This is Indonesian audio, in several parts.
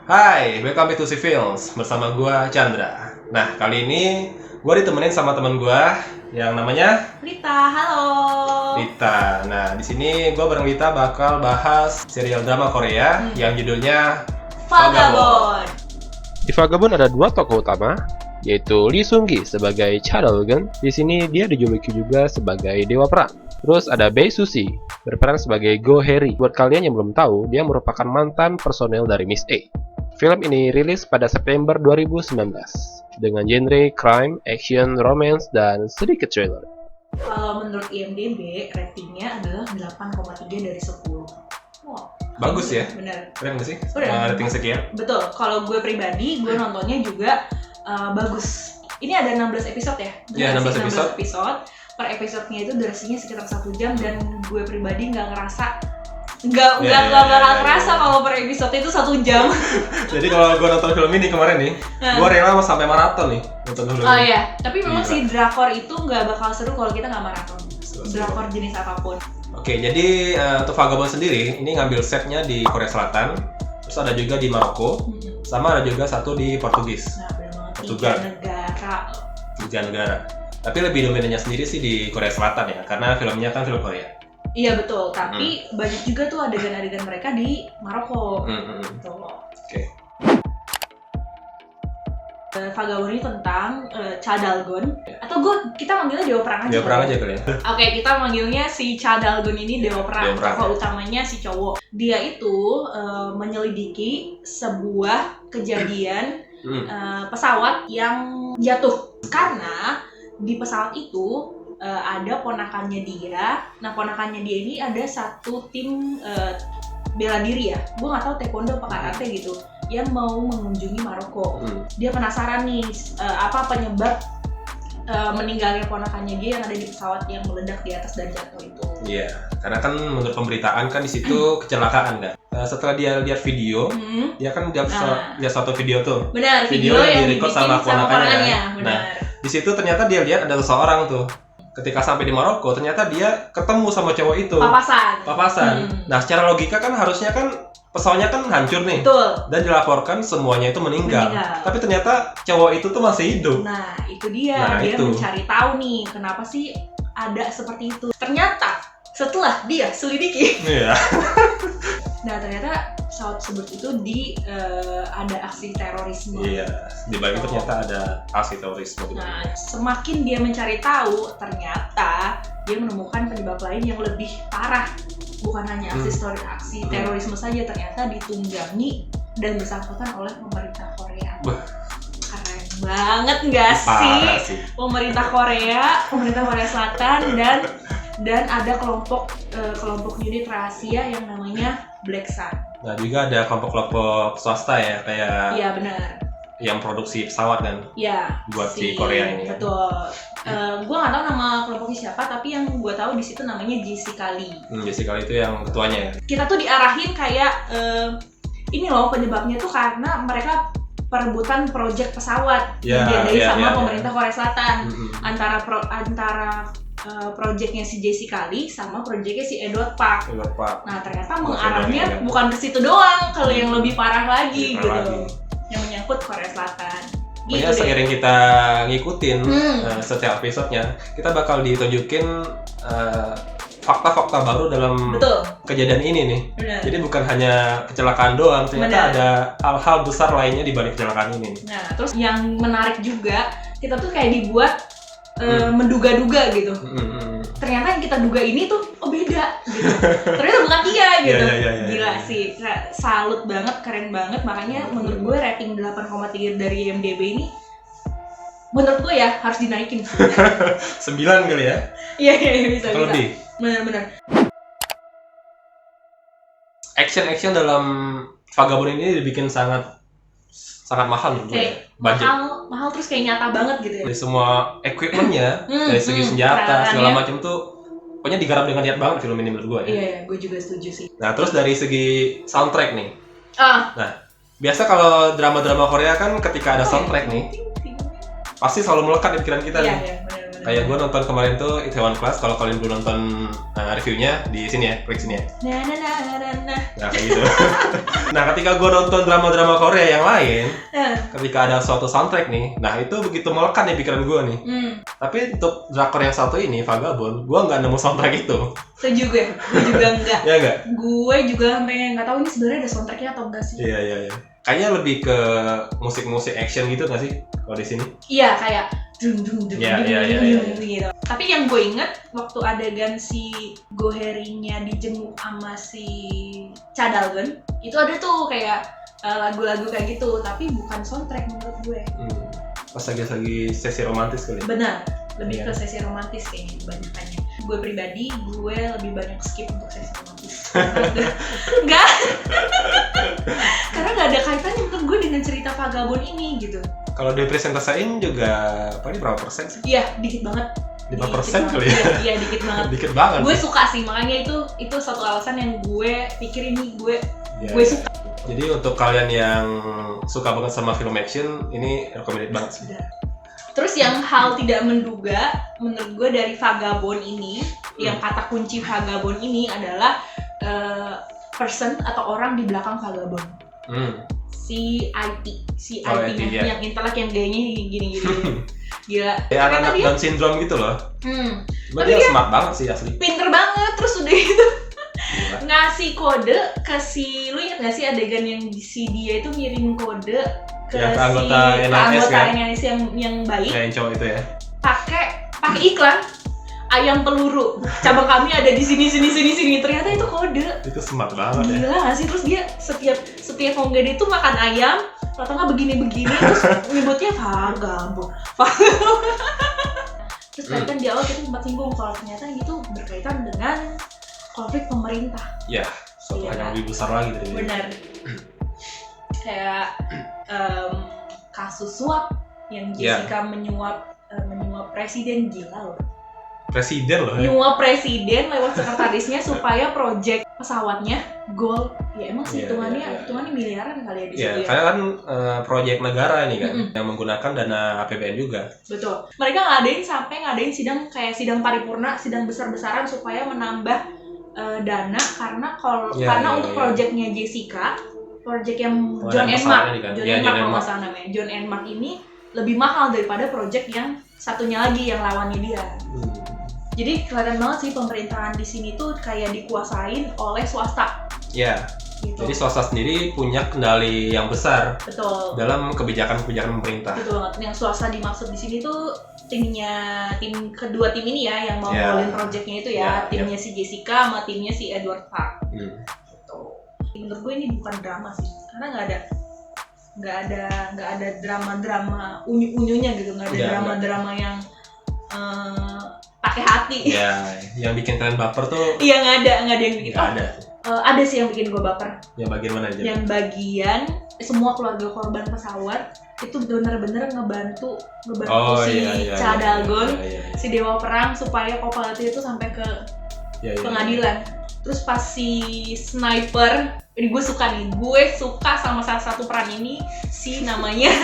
Hai, welcome to Films bersama gua Chandra. Nah, kali ini gua ditemenin sama teman gua yang namanya Lita. Halo. Lita. Nah, di sini gua bareng Lita bakal bahas serial drama Korea yang judulnya Vagabond. Di Vagabond ada dua tokoh utama, yaitu Lee Seung Gi sebagai Cha Dal-gun. Di sini dia dijuluki juga sebagai Dewa Perang. Terus ada Bae Suzy berperan sebagai Go Harry. Buat kalian yang belum tahu, dia merupakan mantan personel dari Miss A. Film ini rilis pada September 2019 dengan genre crime, action, romance, dan sedikit thriller. Kalau menurut IMDb, ratingnya adalah 8,3 dari 10. Wow. Bagus ya? Bener. Keren nggak sih? Udah. Rating sekian. Betul. Kalau gue pribadi, gue nontonnya juga bagus. Ini ada 16 episode ya? Iya, 16 episode. Per episodenya itu durasinya sekitar 1 jam dan gue pribadi nggak ngerasa nggak ngerasa kalau per episode itu 1 jam. Jadi kalau gua nonton film ini kemarin nih, gua rela sampai maraton nih nonton film Oh ini. iya, tapi memang si drakor itu nggak bakal seru kalau kita nggak maraton. Drakor jenis apapun. Oke, jadi untuk Vagabond sendiri ini ngambil setnya di Korea Selatan, terus ada juga di Maroko, sama ada juga satu di Portugis. Nah, bener banget. Portugal. Tiga negara. Negara. Tapi lebih dominannya sendiri sih di Korea Selatan ya, karena filmnya kan film Korea. Iya betul, tapi banyak juga tuh adegan-adegan mereka di Maroko. Gitu. Oke. Vagabond ini tentang Cha Dal-gun, atau kita manggilnya Dewa Perang aja. Dewa Perang aja kali ya. Oke, kita manggilnya si Cha Dal-gun ini Dewa Perang. Tokoh utamanya si cowok. Dia itu menyelidiki sebuah kejadian pesawat yang jatuh karena di pesawat itu ada ponakannya dia. Nah, ponakannya dia ini ada satu tim bela diri ya. Gue nggak tahu taekwondo apa karate gitu, yang mau mengunjungi Maroko. Dia penasaran nih apa penyebab meninggalnya ponakannya dia yang ada di pesawat yang meledak di atas dan jatuh itu. Iya, karena kan menurut pemberitaan kan di situ kecelakaan kan. Setelah dia lihat video, dia kan lihat satu video tuh. Benar, video yang dibikin sama ponakannya. Benar. Nah, di situ ternyata dia lihat ada seseorang tuh. Ketika sampai di Maroko, ternyata dia ketemu sama cowok itu. Papasan. Nah, secara logika kan harusnya kan pesawatnya kan hancur nih. Betul. Dan dilaporkan semuanya itu meninggal. Tapi ternyata cowok itu tuh masih hidup. Nah, itu dia. Dia mencari tahu nih, kenapa sih ada seperti itu. Ternyata setelah dia selidiki. Iya. Nah, ternyata pesawat tersebut itu ada aksi terorisme. Iya, di balik ternyata ada aksi terorisme. Nah, semakin dia mencari tahu, ternyata dia menemukan penyebab lain yang lebih parah. Bukan hanya aksi terorisme saja, ternyata ditunggangi dan bersangkutan oleh pemerintah Korea. Keren banget nggak sih? Pemerintah Korea Selatan dan ada kelompok unit rahasia yang namanya Black Sun. Nah, juga ada kelompok-kelompok swasta ya, kayak Iya, benar. yang produksi pesawat kan. Iya. Buat di Korea ini. Betul. Gue nggak tahu nama kelompoknya siapa, tapi yang gue tahu di situ namanya Jessica Lee. Jessica Lee itu yang ketuanya ya. Kita tuh diarahin kayak ini loh penyebabnya tuh karena mereka perebutan proyek pesawat dibiayai sama pemerintah Korea Selatan. Antara proyeknya si Jessica Lee sama proyeknya si Edward Park. Nah, ternyata mengarahnya bukan ke situ doang, kalau yang lebih parah lagi gitu. Yang menyangkut Korea Selatan. Pokoknya seiring kita ngikutin setiap episodenya, kita bakal ditunjukin fakta-fakta baru dalam kejadian ini nih. Benar. Jadi bukan hanya kecelakaan doang, ternyata ada hal-hal besar lainnya di balik kecelakaan ini. Nah, terus yang menarik juga, kita tuh kayak dibuat menduga-duga gitu. Ternyata yang kita duga ini tuh beda gitu. Ternyata bukan dia gitu. Gila sih. Salut banget, keren banget. Makanya menurut gue rating 8,3 dari IMDb ini menurut gue ya harus dinaikin. 9 kali ya? Iya, bisa. Lebih. Benar. Action dalam Vagabond ini dibikin sangat mahal menurut gue. Budget. Mahal terus kayak nyata banget gitu ya. Dari semua equipmentnya, dari segi senjata segala macam tuh, pokoknya digarap dengan niat banget film ini menurut gue ya. Iya, gue juga setuju sih. Nah, terus dari segi soundtrack nih. Nah, biasa kalau drama-drama Korea kan ketika ada soundtrack nih, pasti selalu melekat di pikiran kita nih. Iya, benar. Kayak gue nonton kemarin tuh Itaewon Class. Kalau kalian belum nonton reviewnya di sini ya, klik sini ya. Nah kayak gitu. Nah ketika gue nonton drama-drama Korea yang lain, ketika ada suatu soundtrack nih, nah itu begitu melekat nih pikiran gue nih. Tapi untuk drakor yang satu ini, Vagabond, gue nggak nemu soundtrack itu. Setuju gue juga enggak. Ya enggak? Gue juga sampai nggak tahu ini sebenarnya ada soundtracknya atau enggak sih. Iya. Kayaknya lebih ke musik-musik action gitu nggak sih kalau di sini? Iya kayak dung gitu. Tapi yang gue inget waktu adegan si Goheri-nya dijenguk sama si Cha Dal-geun, itu ada tuh kayak lagu-lagu kayak gitu, tapi bukan soundtrack menurut gue. Pas lagi sesi romantis kali. Benar, lebih ke sesi romantis kayaknya kebanyakannya. Gue pribadi, gue lebih banyak skip untuk sesi romantis. Enggak. Karena nggak ada kaitannya menurut gue dengan cerita Vagabond ini gitu. Kalau dipresentasiin juga, paling berapa persen sih? Iya, dikit banget. 5% kali ya? Iya, dikit banget. Dikit banget. Gue suka sih, makanya itu satu alasan yang gue pikirin nih, gue suka. Jadi untuk kalian yang suka banget sama film action, ini recommended banget sih. Terus yang hal tidak menduga menurut gue dari Vagabond ini, yang kata kunci Vagabond ini adalah person atau orang di belakang Vagabond. Si IT-nya yang intelek yang gayanya gini. Gila. Kayak anak Down syndrome gitu loh. Tapi dia smart banget sih asli. Pinter banget, terus udah gitu ngasih kode ke si, lu ingat nggak sih adegan yang si dia itu ngirim kode ke yang si anggota NIS yang baik, yang cowok itu ya, pakai iklan ayam peluru, cabang kami ada di sini, ternyata itu kode. Itu smart banget. Gila ya. Gak sih? Terus dia setiap Honggede itu makan ayam, atau nggak begini terus nyebutnya Vagabond. Terus tadi kan di awal kita sempat singgung kalau ternyata itu berkaitan dengan konflik pemerintah. Ya, suatu hal yang lebih besar lagi dari benar. Kayak kasus suap yang Jessica menyuap presiden, gila loh. Presiden loh. Nyuap presiden lewat sekretarisnya supaya proyek pesawatnya gold. Ya emang sih hitungannya miliaran kali ya di situ ya. Karena kan proyek negara ini kan yang menggunakan dana APBN juga. Betul. Mereka ngadain sidang paripurna, sidang besar-besaran supaya menambah dana karena untuk proyeknya Jessica, proyek yang John Enmark kalau nggak salah namanya, John Enmark ini lebih mahal daripada proyek yang satunya lagi yang lawannya dia. Jadi kelihatan banget sih pemerintahan di sini tuh kayak dikuasain oleh swasta. Iya. Gitu. Jadi swasta sendiri punya kendali yang besar. Betul. Dalam kebijakan pemerintah. Betul banget. Yang swasta dimaksud di sini tuh kedua tim ini ya yang mau ngolin proyeknya itu ya, timnya si Jessica sama timnya si Edward Park. Gitu. Menurut gue ini bukan drama sih, karena nggak ada drama unyu-unyunya gitu, nggak ada drama yang pakai hati. Ya, yang bikin kalian baper tuh? Iya nggak ada yang bikin. Nggak ada. Ada sih yang bikin gue baper. Yang bagian mana aja? Yang bagian semua keluarga korban pesawat itu benar-benar ngebantu Cha Dal-geun, si dewa perang supaya Kopalati itu sampai ke pengadilan. Terus pas si sniper, ini gue suka sama salah satu peran ini, si namanya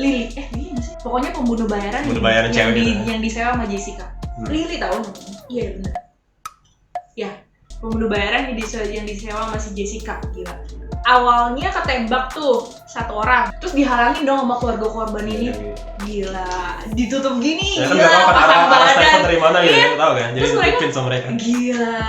Lily. Lily nggak sih? Pokoknya pembunuh bayaran yang disewa sama Jessica. Lily tahu namanya? Iya benar. Ya, pembunuh bayaran yang disewa sama si Jessica, gila. Awalnya ketembak tuh satu orang, terus dihalangin dong sama keluarga korban ini. Gila, ditutup gini, ya, gila, kan pasang badan. Dari mana gitu, ya, tahu kan? Jadi ditutupin sama mereka. Gila.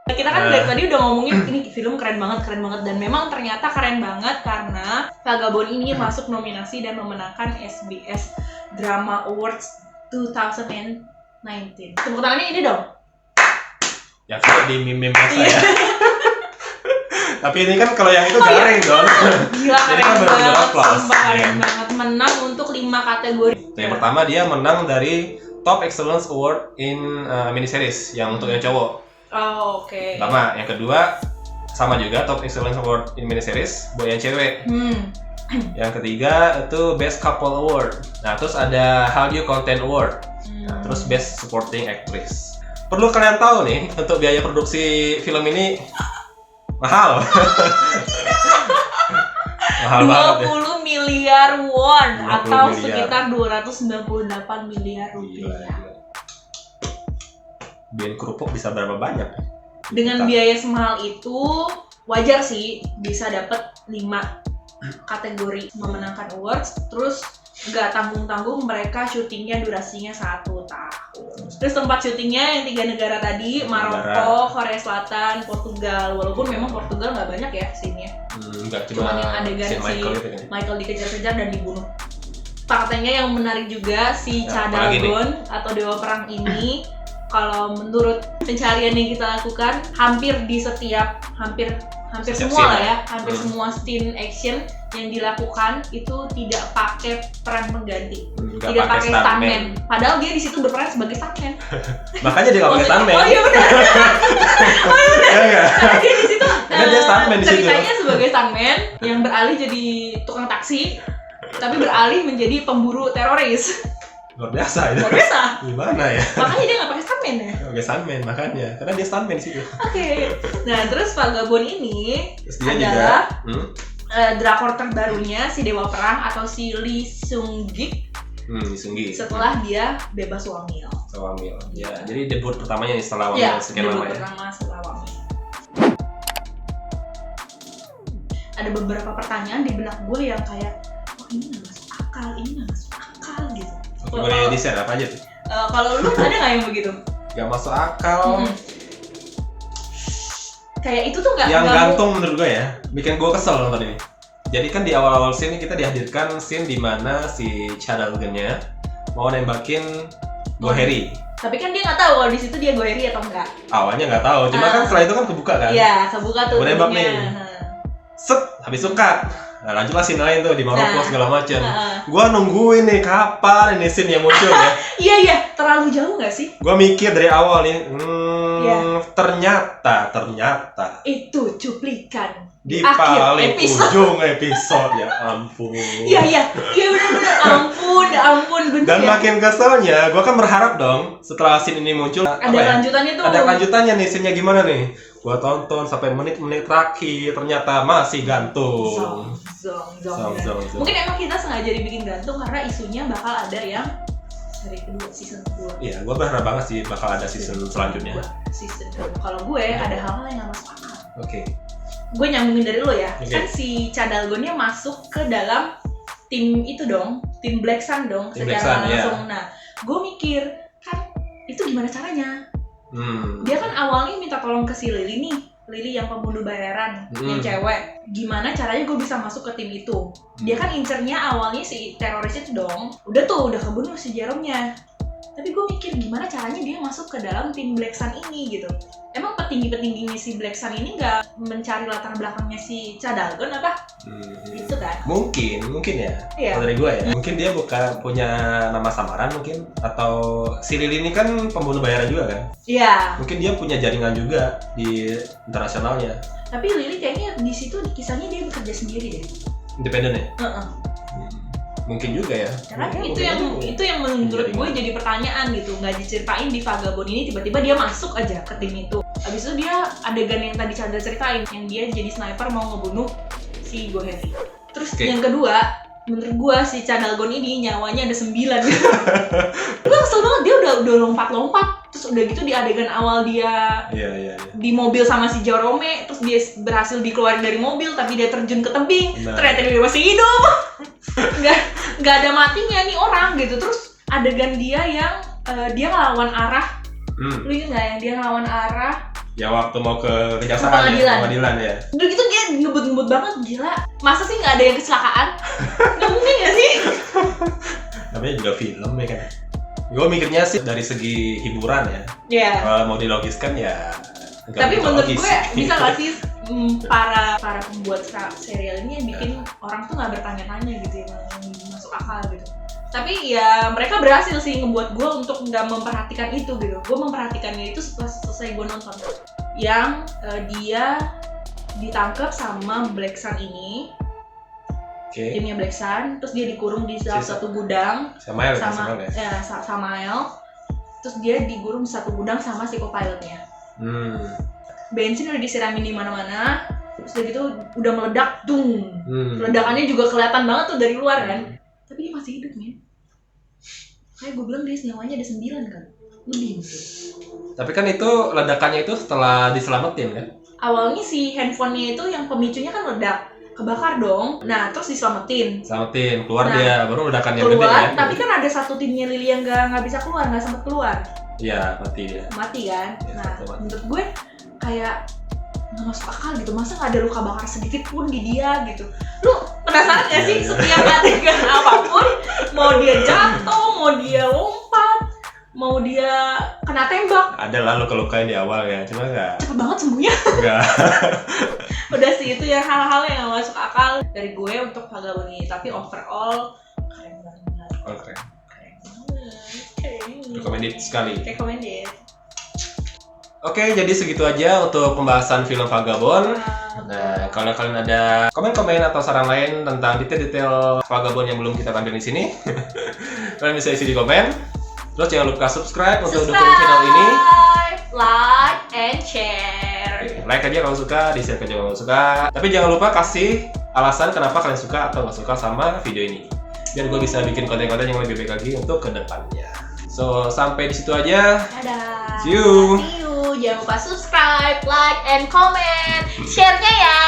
Kita kan dari tadi udah ngomongin ini film keren banget dan memang ternyata keren banget karena Vagabond ini masuk nominasi dan memenangkan SBS Drama Awards 2019. Tepuk tangannya ini dong. Ya kayak di meme biasa ya. Tapi ini kan kalau yang itu garing dong. Gila, jadi kan benar-benar applause. Keren banget, menang untuk 5 kategori. Yang pertama dia menang dari Top Excellence Award in Miniseries yang untuk yang cowok. Oh, oke. Pertama, yang kedua sama juga Top Excellence Award in Miniseries buat yang cewek. Yang ketiga itu Best Couple Award. Nah, terus ada Hallyu Content Award. Nah, terus Best Supporting Actress. Perlu kalian tahu nih, untuk biaya produksi film ini mahal. Mahal banget ya. 20 miliar won 50 atau miliar. sekitar 298 miliar rupiah. Gila. Bikin kerupuk bisa berapa banyak? Dengan biaya semahal itu wajar sih bisa dapat 5 kategori memenangkan awards. Terus nggak tanggung-tanggung mereka syutingnya durasinya 1 tahun. Terus tempat syutingnya yang 3 negara tadi, Maroko, Korea Selatan, Portugal. Walaupun memang Portugal nggak banyak ya scene-nya. Enggak, Cuma yang adegan si Michael dikejar-kejar dan dibunuh. Faktanya yang menarik juga si Cha Dal-gun atau Dewa Perang ini, kalau menurut pencarian yang kita lakukan, hampir di setiap hampir semua lah ya, hampir semua scene action yang dilakukan itu tidak pakai peran pengganti, tidak pakai stuntman. Padahal dia di situ berperan sebagai stuntman. Makanya dia nggak pakai stuntman. Oh iya benar. Karena dia di situ. Dia stuntman di situ. Ceritanya sebagai stuntman yang beralih jadi tukang taksi, tapi beralih menjadi pemburu teroris. Luar biasa itu. Luar biasa. Gimana ya? Makanya dia nggak pakai stuntman ya. Pakai stuntman makanya, karena dia stuntman di situ. Oke. Nah terus Vagabond ini Terus dia adalah juga, drakor terbarunya si Dewa Perang atau si Lee Seung-gi. Lee Seung-gi. Setelah dia bebas wamil. Wamil. Ya, jadi debut pertamanya nih setelah wamil sekian lama ya. Debut pertama setelah wamil. Ada beberapa pertanyaan di benak gue yang kayak, oh ini nggak masuk akal, ini nggak masuk akal gitu. Oke, boleh di-share apa aja tuh? Kalau lu ada nggak yang begitu? Gak masuk akal. Kayak itu tuh nggak. Yang gantung menurut gue ya, bikin gue kesel nonton ini. Jadi kan di awal-awal scene kita dihadirkan scene di mana si Cha Dal-gun-nya mau nembakin Go Heri. Tapi kan dia nggak tahu kalau di situ dia Go Heri atau enggak. Awalnya nggak tahu, cuma kan setelah itu kan kebuka kan. Iya, kebuka tuh. Gue nembak nih. Set, habis suka. Nah lanjutlah scene lain tuh di Maroko segala macam. Gua nungguin nih kapan ini scene yang muncul ya. Iya, terlalu jauh nggak sih? Gua mikir dari awal nih, ternyata itu cuplikan di paling ujung episode ya ampun. Iya benar-benar ampun bener. Dan makin keselnya, gua kan berharap dong setelah scene ini muncul ada lanjutannya tuh. Ada lanjutannya nih, scene-nya gimana nih? Gua tonton sampai menit-menit terakhir ternyata masih gantung. Zong. Mungkin emang kita sengaja dibikin gantung karena isunya bakal ada yang seri kedua, season kedua. Iya, gua berharap banget sih bakal ada season selanjutnya. Season kedua. Kalau gue ada hal-hal yang nggak masuk akal. Oke. Gue nyambungin dari lo ya. Kan si Cha Dal-gun-nya masuk ke dalam tim itu dong, tim Black Sun dong, secara langsung. Nah, gue mikir kan itu gimana caranya? Dia kan awalnya minta tolong ke si Lily nih, Lily yang pembunuh bayaran, yang cewek. Gimana caranya gue bisa masuk ke tim itu? Dia kan incernya awalnya si teroris itu dong. Udah kebunuh si Jerome-nya. Tapi gue mikir gimana caranya dia masuk ke dalam tim Black Sun ini gitu. Emang petinggi-petingginya si Black Sun ini nggak mencari latar belakangnya si Cha Dal-gun apa? Gitu kan? Mungkin ya. Iya. Kalau dari gue ya. Mungkin dia bukan punya nama samaran mungkin, atau si Lily ini kan pembunuh bayaran juga kan? Iya. Mungkin dia punya jaringan juga di internasionalnya. Tapi Lily kayaknya di situ kisahnya dia bekerja sendiri deh. Independen ya? Mungkin juga ya. Karena itu yang menurut gue jadi pertanyaan gitu, nggak diceritain di Vagabond ini, tiba-tiba dia masuk aja ke tim itu. Habis itu dia adegan yang tadi Chandra ceritain, yang dia jadi sniper mau ngebunuh si Go Heri. Terus yang kedua, menurut gue si Cha Dal-gun ini nyawanya ada 9 gitu. Gue kesel banget, dia udah lompat-lompat. Terus udah gitu di adegan awal dia di mobil sama si Jerome, terus dia berhasil dikeluarin dari mobil tapi dia terjun ke tebing. Ternyata dia masih hidup. Nggak ada matinya nih orang gitu. Terus adegan dia yang dia ngelawan arah. Lu inget nggak yang dia ngelawan arah? Ya waktu mau ke kejaksaan pengadilan ya. Udah gitu dia ngebut-ngebut banget, gila. Masa sih nggak ada yang kecelakaan? Nggak mungkin nggak sih? Namanya juga film ya kan. Gue mikirnya sih dari segi hiburan ya. Iya. Kalau mau dilogiskan ya. Tapi menurut gue bisa nggak sih para pembuat serial ini yang bikin orang tuh nggak bertanya-tanya gitu yang masuk akal gitu. Tapi ya mereka berhasil sih ngebuat gue untuk nggak memperhatikan itu gitu. Gue memperhatikannya itu setelah selesai gue nonton. Yang dia ditangkap sama Black Sun ini. Timnya Black Sun, terus dia dikurung di salah satu gudang sama terus dia dikurung di satu gudang sama si co-pilotnya. Bensin udah disiramin di mana-mana, Terus udah gitu udah meledak, dung. Ledakannya juga kelihatan banget tuh dari luar kan. Tapi dia masih hidup, men. Kayak gue bilang dia nyawanya ada 9 kan. Lebih mungkin. Tapi kan itu ledakannya itu setelah diselamatin kan? Awalnya si handphonenya itu yang pemicunya kan meledak, kebakar dong. Nah terus diselamatin. Keluar dia, baru ledakan yang gede ya. ya. Tapi kan ada satu timnya Lily yang nggak bisa keluar, nggak sempet keluar. Iya, mati dia. Mati kan? Ya, nah menurut gue kayak nggak masuk akal gitu, masa nggak ada luka bakar sedikit pun di dia gitu. Lu penasaran nggak sih setiap adegan apapun, mau dia jatuh, mau dia lompat, mau dia kena tembak, ada lah luka-luka yang di awal ya, cuma nggak cepet banget sembuhnya. Nggak. Udah sih, itu ya hal-hal yang nggak masuk akal dari gue untuk Vagabond ini. Tapi overall keren banget. Keren. Keren. Recommended sekali. Recommended. Oke, jadi segitu aja untuk pembahasan film Vagabond. Nah, kalau kalian ada komen-komen atau saran lain tentang detail-detail Vagabond yang belum kita tampilkan di sini, kalian bisa isi di komen. Terus jangan lupa subscribe untuk dukung channel ini. Like and share. Like aja kalau suka, di-share aja kalau suka. Tapi jangan lupa kasih alasan kenapa kalian suka atau nggak suka sama video ini. Biar gue bisa bikin konten-konten yang lebih baik lagi untuk kedepannya. So, sampai di situ aja. Dadah. See you. Jangan lupa subscribe, like, and comment. Share-nya ya.